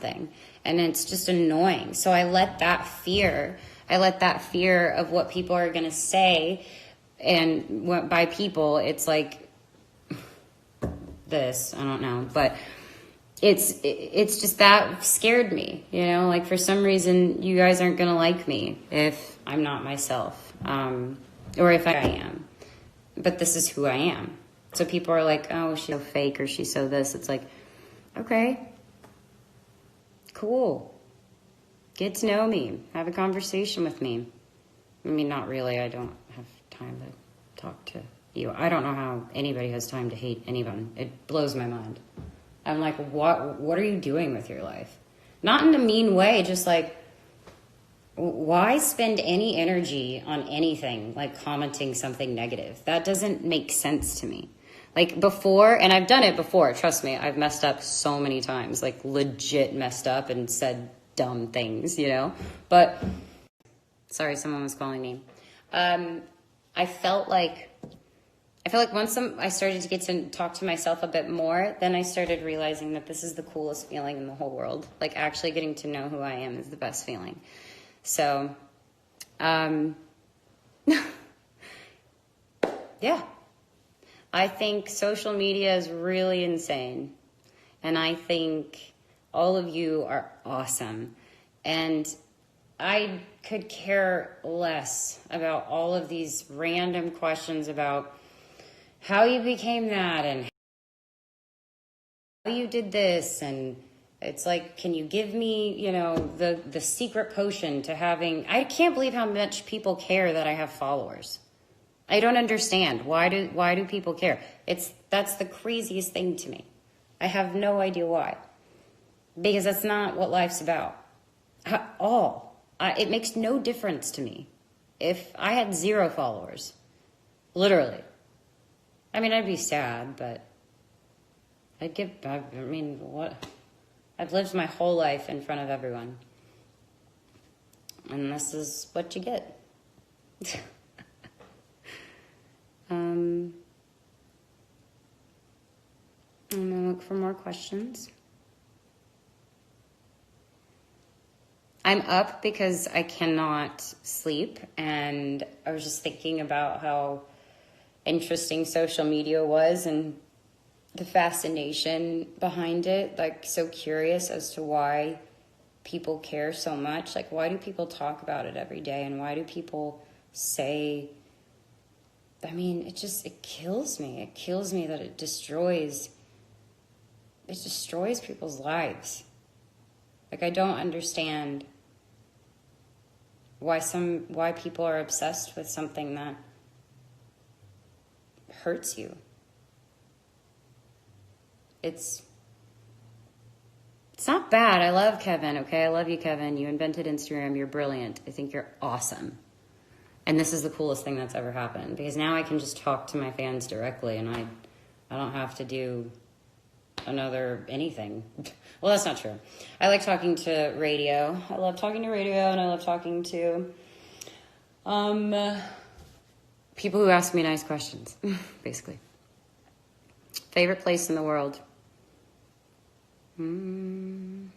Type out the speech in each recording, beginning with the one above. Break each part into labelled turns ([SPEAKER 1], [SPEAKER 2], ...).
[SPEAKER 1] something. And it's just annoying. So I let that fear of what people are going to say, and by people, it's like this, I don't know, but it's just that scared me, you know, like for some reason you guys aren't going to like me if I'm not myself, or if I am, but this is who I am. So people are like, oh, she's so fake, or she's so this. It's like, okay, cool. Get to know me. Have a conversation with me. I mean, not really. I don't have time to talk to you. I don't know how anybody has time to hate anyone. It blows my mind. I'm like, what are you doing with your life? Not in a mean way, just like, why spend any energy on anything like commenting something negative? That doesn't make sense to me. Like before, and I've done it before, trust me, I've messed up so many times, like legit messed up and said dumb things, you know? But, sorry, someone was calling me. I felt like once I started to get to talk to myself a bit more, then I started realizing that this is the coolest feeling in the whole world. Like actually getting to know who I am is the best feeling. So, yeah. I think social media is really insane. And I think all of you are awesome. And I could care less about all of these random questions about how you became that and how you did this. And it's like, can you give me, you know, the secret potion to having... I can't believe how much people care that I have followers. I don't understand. Why do people care? That's the craziest thing to me. I have no idea why. Because that's not what life's about. At all. It makes no difference to me. If I had 0 followers. Literally. I mean, I'd be sad, but what? I've lived my whole life in front of everyone. And this is what you get. I'm gonna look for more questions. I'm up because I cannot sleep, and I was just thinking about how interesting social media was and the fascination behind it. Like, so curious as to why people care so much. Like, why do people talk about it every day, and why do people say... I mean, it kills me. It kills me that it destroys people's lives. Like, I don't understand why people are obsessed with something that hurts you. It's not bad. I love Kevin, okay? I love you, Kevin. You invented Instagram. You're brilliant. I think you're awesome. And this is the coolest thing that's ever happened, because now I can just talk to my fans directly, and I don't have to do another anything. Well, that's not true. I like talking to radio. I love talking to radio, and I love talking to people who ask me nice questions, basically. Favorite place in the world? Anywhere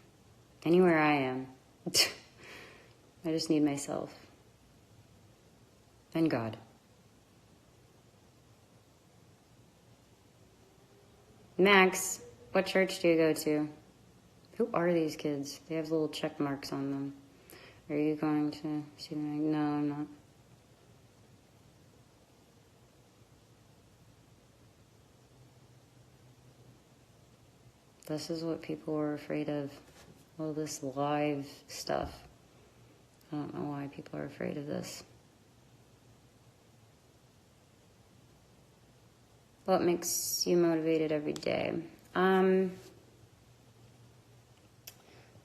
[SPEAKER 1] I am. I just need myself. And God. Max, what church do you go to? Who are these kids? They have little check marks on them. Are you going to see them? No, I'm not. This is what people were afraid of. All this live stuff. I don't know why people are afraid of this. What makes you motivated every day? What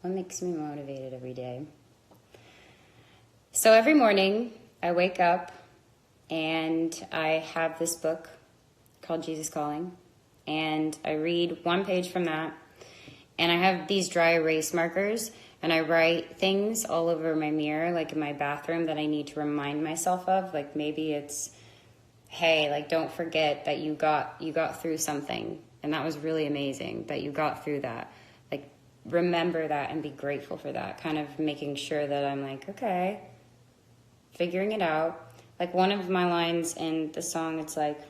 [SPEAKER 1] makes me motivated every day? So every morning I wake up and I have this book called Jesus Calling, and I read one page from that, and I have these dry erase markers, and I write things all over my mirror, like in my bathroom, that I need to remind myself of. Like maybe it's, hey, like, don't forget that you got through something, and that was really amazing that you got through that. Like, remember that and be grateful for that, kind of making sure that I'm like, okay, figuring it out. Like one of my lines in the song, it's like,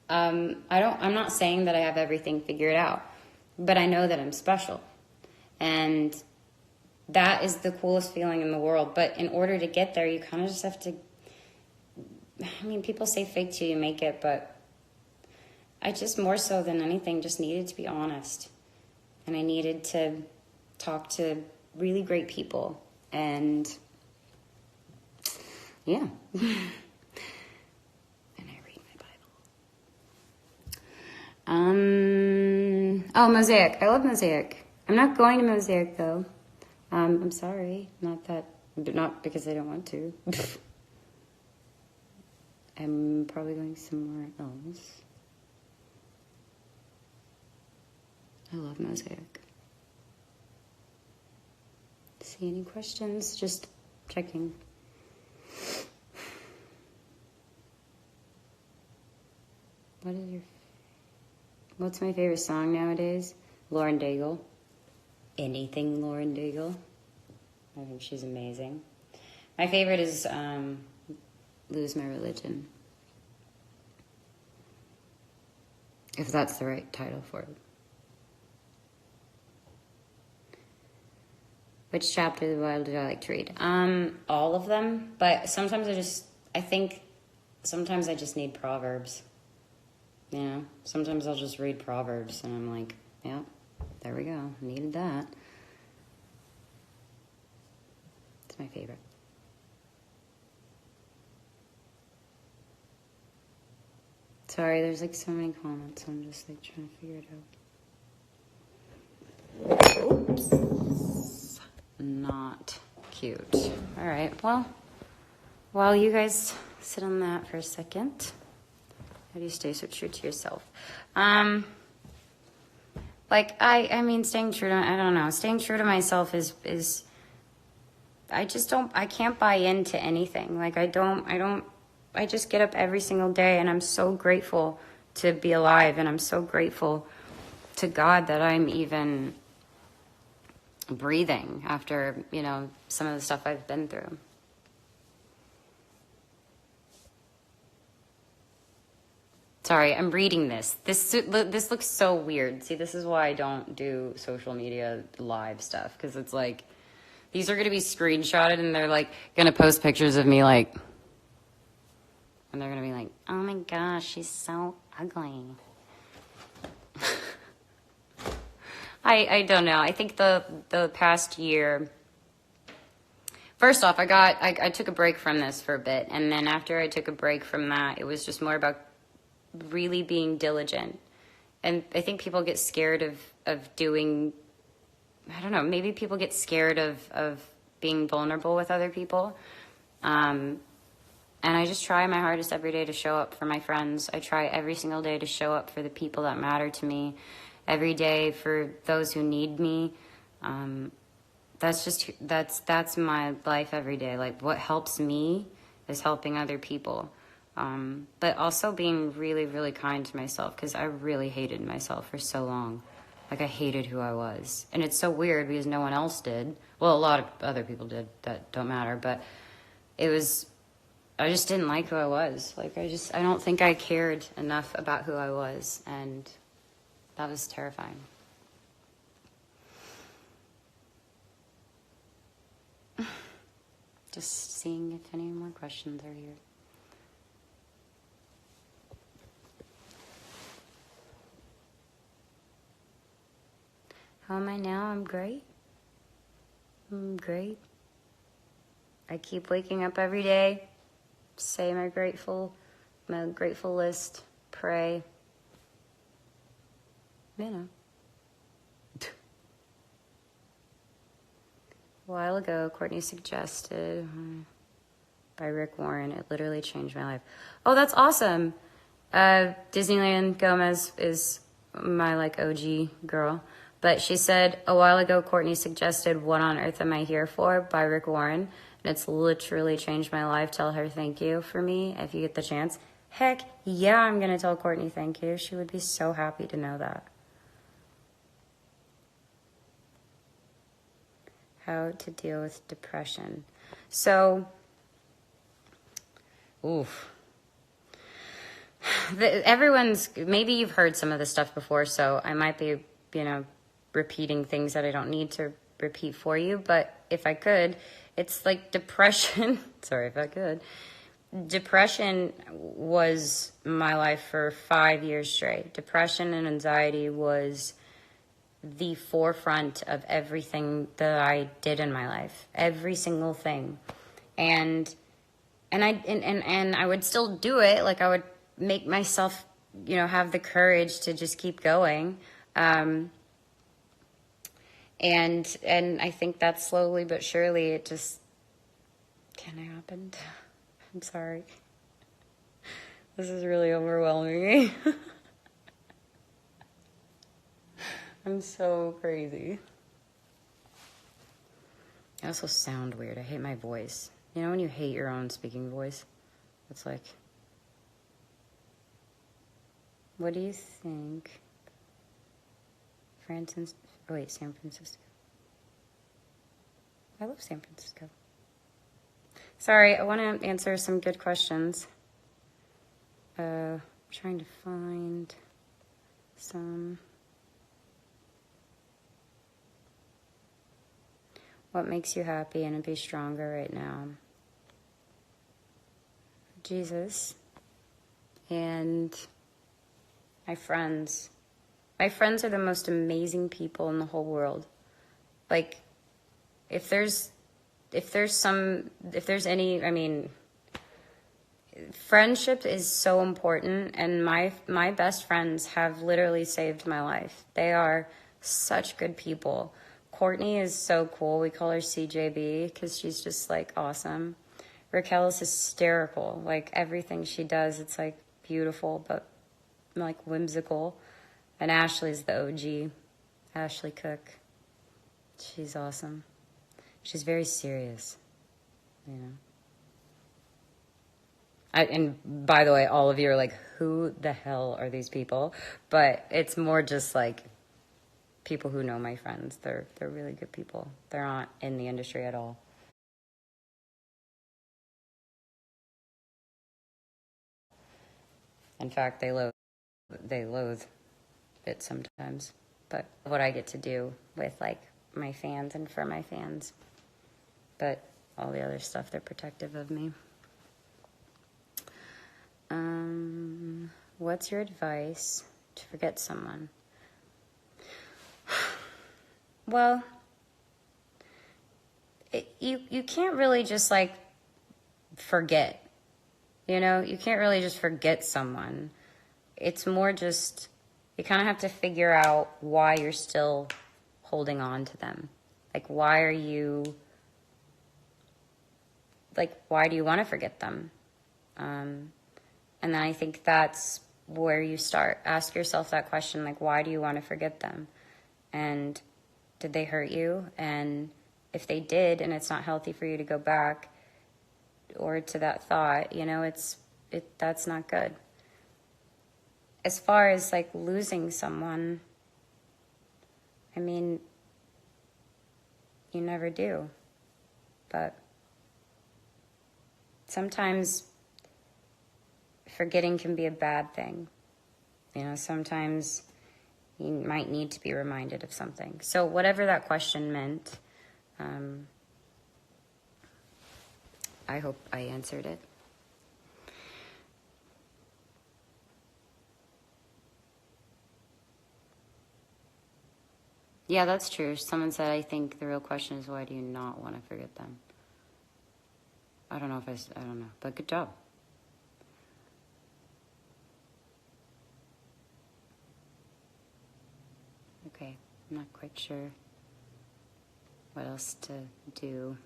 [SPEAKER 1] I'm not saying that I have everything figured out, but I know that I'm special. And that is the coolest feeling in the world. But in order to get there, you kind of just have to, I mean, people say fake till you make it, but I just more so than anything just needed to be honest. And I needed to talk to really great people. And yeah. And I read my Bible. Oh, Mosaic. I love Mosaic. I'm not going to Mosaic though. I'm sorry. Not because I don't want to. I'm probably going somewhere else. I love Mosaic. See any questions? Just checking. What's my favorite song nowadays? Lauren Daigle. Anything Lauren Daigle. I think she's amazing. My favorite is Lose My Religion. If that's the right title for it. Which chapter of the Bible did I like to read? All of them, but sometimes I think sometimes I just need Proverbs. You know, sometimes I'll just read Proverbs and I'm like, yeah, there we go. Needed that. It's my favorite. Sorry, there's like so many comments. I'm just like trying to figure it out. Oops. Not cute. All right, well, while you guys sit on that for a second, how do you stay so true to yourself? Like, I mean, staying true to, I don't know, staying true to myself is, I can't buy into anything. Like, I just get up every single day and I'm so grateful to be alive and I'm so grateful to God that I'm even breathing after, you know, some of the stuff I've been through. Sorry, I'm reading this. This looks so weird. See, this is why I don't do social media live stuff, because it's like, these are going to be screenshotted and they're like going to post pictures of me like, and they're going to be like, oh my gosh, she's so ugly. I don't know. I think the past year, first off, I took a break from this for a bit. And then after I took a break from that, it was just more about really being diligent. And I think people get scared of doing, I don't know, maybe people get scared of being vulnerable with other people. And I just try my hardest every day to show up for my friends. I try every single day to show up for the people that matter to me. Every day for those who need me. That's my life every day. Like, what helps me is helping other people. But also being really, really kind to myself, because I really hated myself for so long. Like, I hated who I was. And it's so weird because no one else did. Well, a lot of other people did that don't matter, but I just didn't like who I was. Like, I don't think I cared enough about who I was, and that was terrifying. Just seeing if any more questions are here. How am I now? I'm great. I'm great. I keep waking up every day, say my grateful list, pray. You know. A while ago, Courtney suggested by Rick Warren. It literally changed my life. Oh, that's awesome. Disneyland Gomez is my like OG girl. But she said, a while ago, Courtney suggested What on Earth Am I Here For by Rick Warren. And it's literally changed my life. Tell her thank you for me if you get the chance. Heck yeah, I'm going to tell Courtney thank you. She would be so happy to know that. how to deal with depression. So, oof. Maybe you've heard some of this stuff before, so I might be, repeating things that I don't need to repeat for you, but if I could, it's like depression. Sorry if I could. Depression was my life for 5 years straight. Depression and anxiety was the forefront of everything that I did in my life. Every single thing. And I would still do it. Like, I would make myself, have the courage to just keep going. And I think that slowly but surely it just kind of happened. I'm sorry. This is really overwhelming me. I'm so crazy. I also sound weird. I hate my voice. You know when you hate your own speaking voice? It's like, what do you think? San Francisco. I love San Francisco. Sorry, I want to answer some good questions. I'm trying to find some. What makes you happy and be stronger right now? Jesus. And my friends. My friends are the most amazing people in the whole world. Like, if there's any, friendship is so important, and my best friends have literally saved my life. They are such good people. Courtney is so cool. We call her CJB because she's just like awesome. Raquel is hysterical. Like, everything she does, it's like beautiful, but like whimsical. And Ashley's the OG. Ashley Cook. She's awesome. She's very serious, And by the way, all of you are like, who the hell are these people? But it's more just like people who know my friends. They're really good people. They're not in the industry at all. In fact, they loathe it sometimes. But what I get to do with like my fans and for my fans. But all the other stuff, they're protective of me. What's your advice to forget someone? Well, you can't really just like forget. You can't really just forget someone. It's more just, you kind of have to figure out why you're still holding on to them. Like, why do you want to forget them? And then I think that's where you start. Ask yourself that question, like, why do you want to forget them? And did they hurt you? And if they did, and it's not healthy for you to go back or to that thought, that's not good. As far as like losing someone, you never do. But sometimes forgetting can be a bad thing. Sometimes you might need to be reminded of something. So whatever that question meant, I hope I answered it. Yeah, that's true. Someone said, I think the real question is, why do you not want to forget them? I don't know, but good job. Okay, I'm not quite sure what else to do,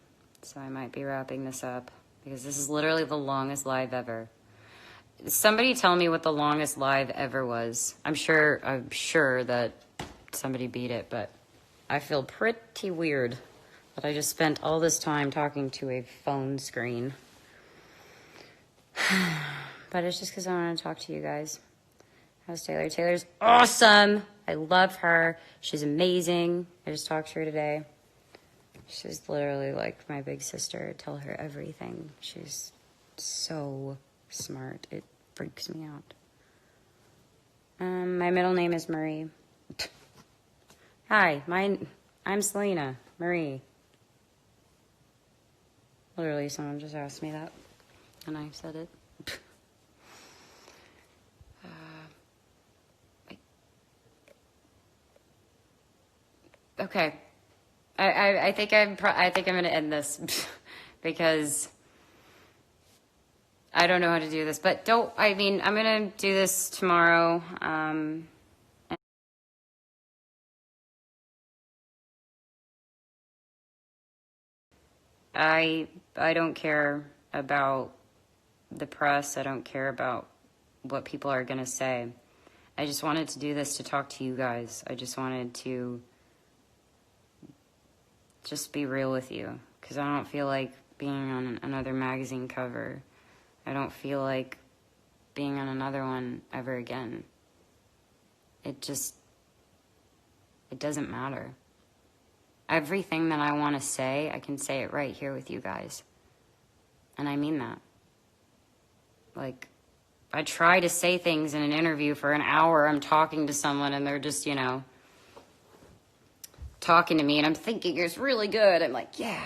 [SPEAKER 1] so I might be wrapping this up, because this is literally the longest live ever. Somebody tell me what the longest live ever was. I'm sure that somebody beat it, but I feel pretty weird that I just spent all this time talking to a phone screen. But it's just because I want to talk to you guys. How's Taylor? Taylor's awesome. I love her. She's amazing. I just talked to her today. She's literally like my big sister. I tell her everything. She's so smart. It freaks me out. My middle name is Marie. Hi, I'm Selena. Marie. Literally, someone just asked me that, and I said it. Okay. I think I'm going to end this because I don't know how to do this. But I'm going to do this tomorrow. I don't care about the press. I don't care about what people are going to say. I just wanted to do this to talk to you guys. I just wanted to just be real with you, because I don't feel like being on another magazine cover. I don't feel like being on another one ever again. It doesn't matter. Everything that I want to say, I can say it right here with you guys. And I mean that. Like, I try to say things in an interview for an hour. I'm talking to someone and they're just, talking to me, and I'm thinking it's really good. I'm like, yeah,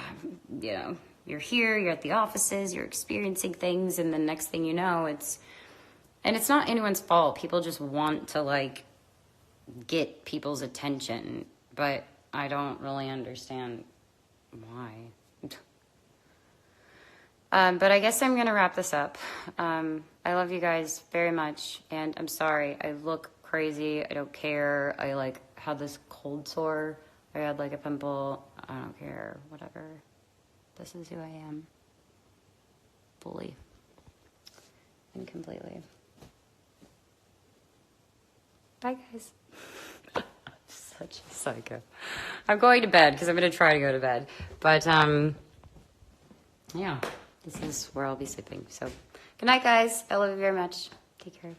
[SPEAKER 1] you're here, you're at the offices, you're experiencing things, and the next thing you know, it's not anyone's fault. People just want to like get people's attention, but I don't really understand why. But I guess I'm gonna wrap this up. I love you guys very much, and I'm sorry I look crazy. I don't care. I like had this cold sore. I had like a pimple. I don't care. Whatever. This is who I am. Fully and completely. Bye, guys. Such a psycho. I'm going to bed because I'm going to try to go to bed. But, yeah, this is where I'll be sleeping. So, good night, guys. I love you very much. Take care.